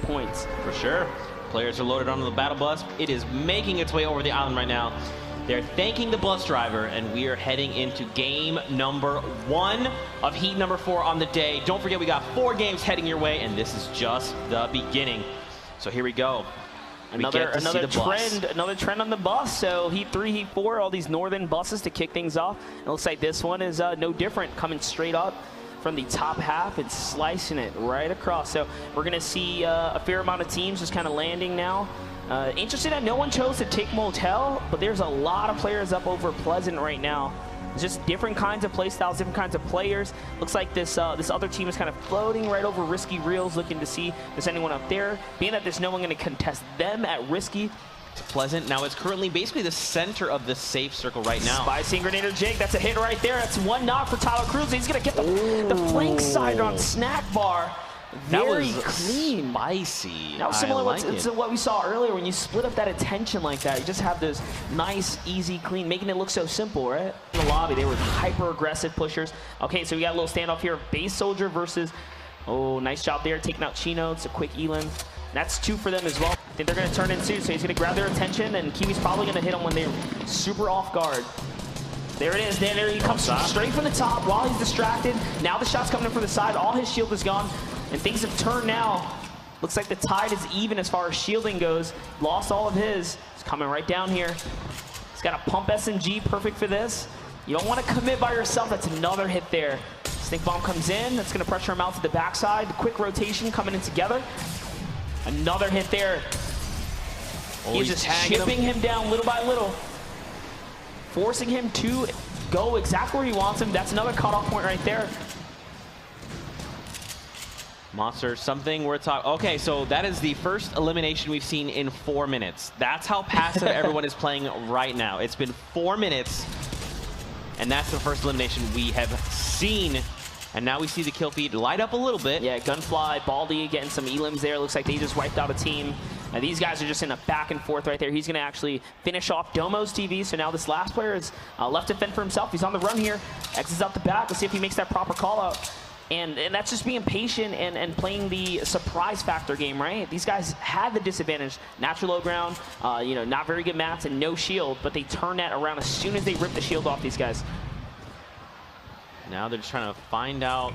points. For sure. Players are loaded onto the battle bus. It is making its way over the island right now. They're thanking the bus driver, and we are heading into game number 1 of heat number 4 on the day. Don't forget, we got 4 games heading your way, and this is just the beginning. So here we go. Another trend on the bus. So heat 3, heat 4, all these northern buses to kick things off. It looks like this one is no different, coming straight up from the top half and slicing it right across. So we're gonna see a fair amount of teams just kind of landing now. Interesting that no one chose to take Motel, but there's a lot of players up over Pleasant right now. It's just different kinds of play styles, different kinds of players. Looks like this this other team is kind of floating right over Risky Reels, looking to see if there's anyone up there. Being that there's no one going to contest them at Risky. Pleasant now is currently basically the center of the safe circle right now. Spicy Grenader Jake, that's a hit right there. That's 1 knock for Tyler Cruz. He's going to get the flank side on Snack Bar. Very clean. Spicy. That was similar to what we saw earlier when you split up that attention like that. You just have this nice, easy, clean, making it look so simple, right? In the lobby, they were hyper-aggressive pushers. Okay, so we got a little standoff here. Base Soldier versus, oh, nice job there, taking out Chino. It's a quick Elam. That's 2 for them as well. I think they're going to turn in 2, so he's going to grab their attention, and Kiwi's probably going to hit him when they're super off guard. There it is. There he comes straight from the top while he's distracted. Now the shot's coming in from the side. All his shield is gone. And things have turned now. Looks like the tide is even as far as shielding goes. Lost all of his. He's coming right down here. He's got a pump SMG, perfect for this. You don't want to commit by yourself. That's another hit there. Stink Bomb comes in. That's going to pressure him out to the backside. The quick rotation coming in together. Another hit there. He's just chipping him down little by little. Forcing him to go exactly where he wants him. That's another cutoff point right there. Monster, something we're talking. Okay, so that is the first elimination we've seen in 4 minutes. That's how passive everyone is playing right now. It's been 4 minutes, and that's the first elimination we have seen. And now we see the kill feed light up a little bit. Yeah, Gunfly, Baldy getting some elims there. Looks like they just wiped out a team. And these guys are just in a back and forth right there. He's going to actually finish off Domo's TV. So now this last player is left to fend for himself. He's on the run here. Exits out the back. Let's see if he makes that proper call out. And that's just being patient and playing the surprise factor game, right? These guys had the disadvantage. Natural low ground, you know, not very good mats and no shield, but they turn that around as soon as they rip the shield off these guys. Now they're just trying to find out.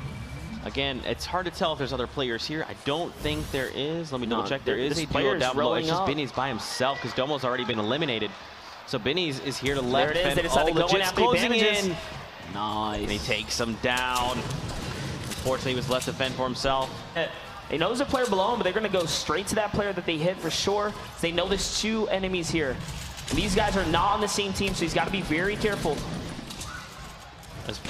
Again, it's hard to tell if there's other players here. I don't think there is. Let me double check. There is a duo down below. It's just Benny's by himself because Domo's already been eliminated. So Benny's is here to left. There it is. They decided to go in after closing in. Nice. And he takes him down. Unfortunately, he was left to fend for himself. They know there's a player below him, but they're going to go straight to that player that they hit for sure. They know there's 2 enemies here. And these guys are not on the same team, so he's got to be very careful.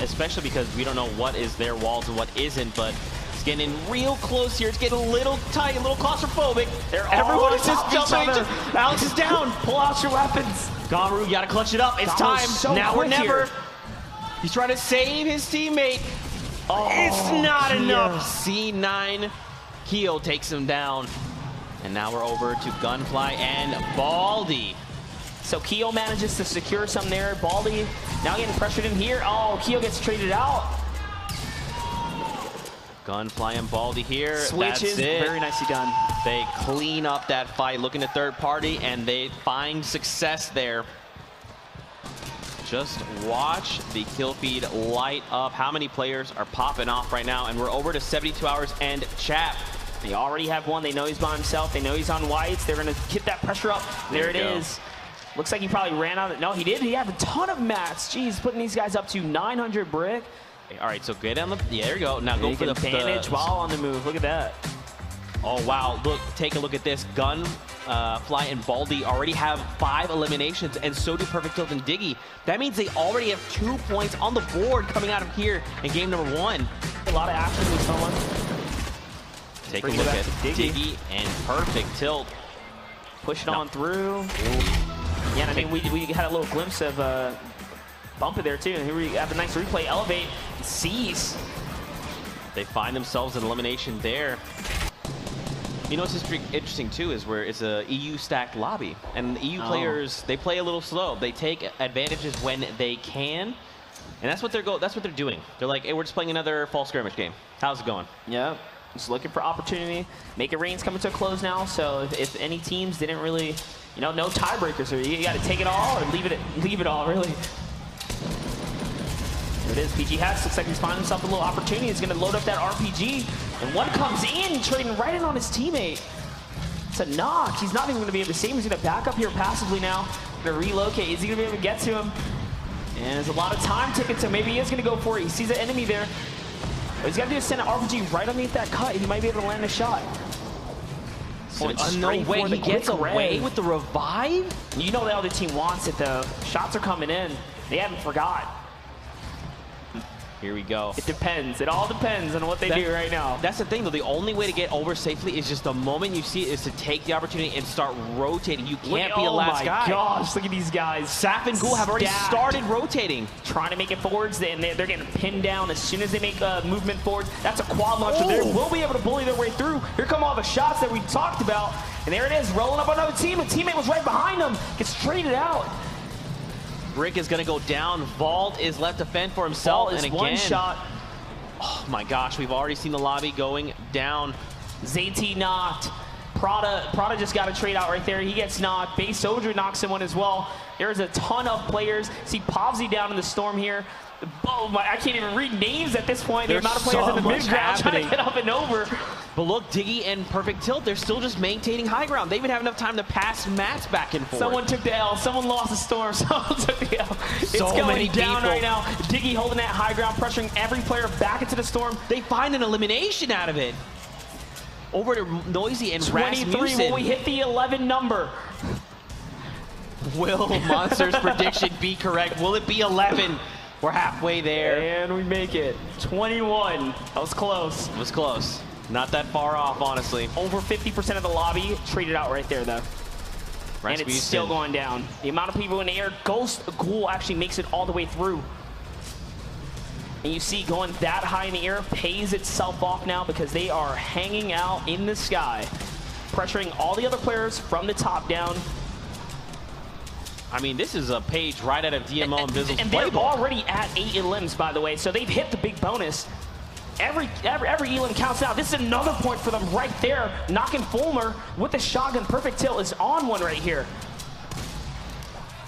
Especially because we don't know what is their walls and what isn't, but it's getting in real close here. It's getting a little tight, a little claustrophobic. Everyone is just jumping. Alex is down. Pull out your weapons. Gonru, you got to clutch it up. It's time. So now or never. Here. He's trying to save his teammate. Oh, it's not enough. C9. Keo takes him down. And now we're over to Gunfly and Baldy. So Keo manages to secure some there. Baldy now getting pressured in here. Oh, Keo gets traded out. Gunfly and Baldy here. Switches. That's it. Very nicely done. They clean up that fight, looking at third party, and they find success there. Just watch the kill feed light up. How many players are popping off right now? And we're over to 72 hours and chat. They already have one. They know he's by himself. They know he's on whites. They're going to get that pressure up. There it is. Looks like he probably ran out of it. No, he did. He had a ton of mats. Jeez, putting these guys up to 900 brick. All right, so get on the, yeah, there you go. Now go for the advantage while on the move. Look at that. Oh, wow. Look, take a look at this. Gunfly and Baldy already have 5 eliminations, and so do Perfect Tilt and Diggy. That means they already have 2 points on the board coming out of here in game number 1. A lot of action with someone. Take a look at Diggy and Perfect Tilt. Push it on through. Yeah, and I mean, we had a little glimpse of Bumper there, too. And here we have a nice replay. Elevate. Seize. They find themselves an elimination there. You know what's just interesting too is where it's a EU stacked lobby, and the EU players, they play a little slow. They take advantages when they can, and that's what they're doing. They're like, hey, we're just playing another fall skirmish game. How's it going? Yeah. Just looking for opportunity. Make It Rain's coming to a close now, so if any teams didn't really, you know, no tiebreakers, or you got to take it all or leave it all, really. There it is. PG Hats looks like he's finding himself a little opportunity. He's going to load up that RPG, and one comes in, trading right in on his teammate. It's a knock. He's not even going to be able to save him. He's going to back up here passively now. Going to relocate. Is he going to be able to get to him? And there's a lot of time tickets, so maybe he is going to go for it. He sees an enemy there. What he's got to do is send an RPG right underneath that cut. He might be able to land a shot. No way, he gets away with the revive? You know the other team wants it, though. Shots are coming in. They haven't forgot. Here we go. It depends. It all depends on what they do right now. That's the thing, though. The only way to get over safely is just the moment you see it is to take the opportunity and start rotating. You can't be a last guy. Oh my gosh, look at these guys. Saf and Ghoul have already started rotating. Trying to make it forwards, and they're getting pinned down as soon as they make a movement forward. That's a quad launcher. They will be able to bully their way through. Here come all the shots that we talked about. And there it is, rolling up another team. A teammate was right behind him. Gets traded out. Brick is going to go down. Vault is left to fend for himself. And again, one shot. Oh my gosh, we've already seen the lobby going down. ZT knocked. Prada just got a trade out right there. He gets knocked. Base Soldier knocks him one as well. There's a ton of players. See Povsy down in the storm here. Oh my, I can't even read names at this point. The amount of players in the mid-ground trying to get up and over. But look, Diggy and Perfect Tilt, they're still just maintaining high ground. They even have enough time to pass mats back and forth. Someone took the L. Someone lost the storm. Someone took the L. It's going down right now. Diggy holding that high ground, pressuring every player back into the storm. They find an elimination out of it. Over to Noisy and 23. Will we hit the 11 number? Will Monster's prediction be correct? Will it be 11? We're halfway there. And we make it. 21. That was close. It was close. Not that far off, honestly. Over 50% of the lobby traded out right there, though. And it's still going down. The amount of people in the air, Ghost Ghoul actually makes it all the way through. And you see going that high in the air pays itself off now because they are hanging out in the sky, pressuring all the other players from the top down. I mean, this is a page right out of DMO and Bizzle's and they're already at 8 elims, by the way, so they've hit the big bonus. Every elim counts out. This is another point for them right there. Knocking Fulmer with the shotgun. Perfect Tilt is on one right here.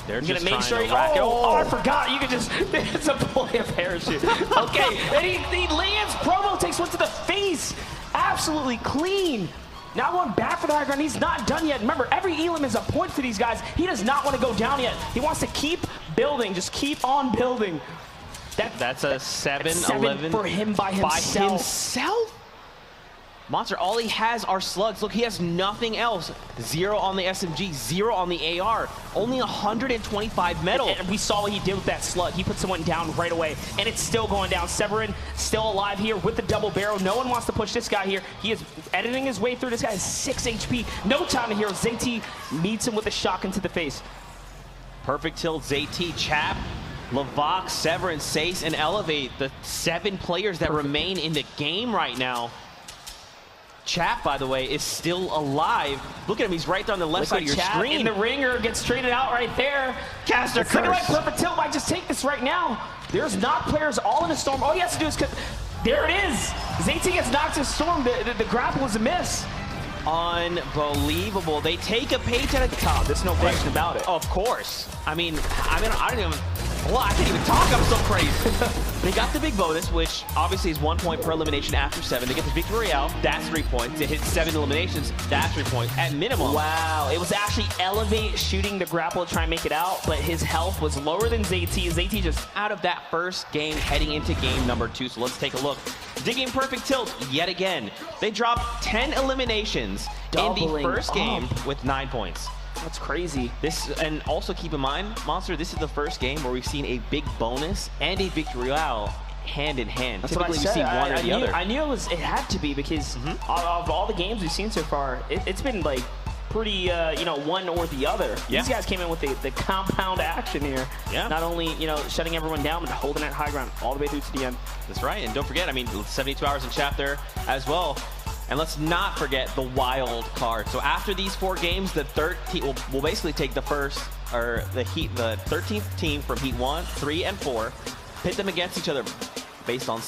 They're just gonna make sure he rack it. Oh, I forgot. You could just, it's a play of parachute. Okay, and he lands. Promo takes one to the face. Absolutely clean. Now going back for the high ground. He's not done yet. Remember, every elim is a point for these guys. He does not want to go down yet. He wants to keep building. Just keep on building. That's a 7-11 for him by himself. Monster, all he has are slugs. Look, he has nothing else. 0 on the SMG, 0 on the AR. Only 125 metal. And we saw what he did with that slug. He put someone down right away, and it's still going down. Severin still alive here with the double barrel. No one wants to push this guy here. He is editing his way through. This guy has 6 HP. No time to hero. ZT meets him with a shotgun to the face. Perfect Tilt, ZT, Chap, Lavox, Severin, Sace, and Elevate, the 7 players that remain in the game right now. Chap, by the way, is still alive. Look at him, he's right there on the left side of your screen. In the ringer, gets traded out right there. Caster curse. Like Perfect Tilt might just take this right now. There's not players all in the storm. All he has to do is, there it is. ZT gets knocked to storm. The grapple was a miss. Unbelievable. They take a page at a time. There's no question about it. Of course. I mean, I don't even, well, I can't even talk. I'm so crazy. They got the big bonus, which obviously is 1 point per elimination after 7. They get the Victory Royale. That's 3 points. They hit 7 eliminations. That's 3 points at minimum. Wow. It was actually Elevate shooting the grapple to try and make it out, but his health was lower than ZT. ZT just out of that first game, heading into game number 2. So let's take a look. Digging Perfect Tilt yet again. They dropped 10 eliminations in the first game with 9 points. That's crazy. And also keep in mind, Monster, this is the first game where we've seen a big bonus and a Victory Royale hand in hand. That's Typically, what I said. we see one or the other. I knew it had to be because of all the games we've seen so far, it's been like pretty, you know, one or the other. Yeah. These guys came in with the compound action here. Yeah. Not only, you know, shutting everyone down, but holding that high ground all the way through to the end. That's right. And don't forget, I mean, 72 hours in chat there as well. And let's not forget the wild card. So after these 4 games, the 13th will basically take the first, or the 13th team from Heat 1, 3, and 4, pit them against each other based on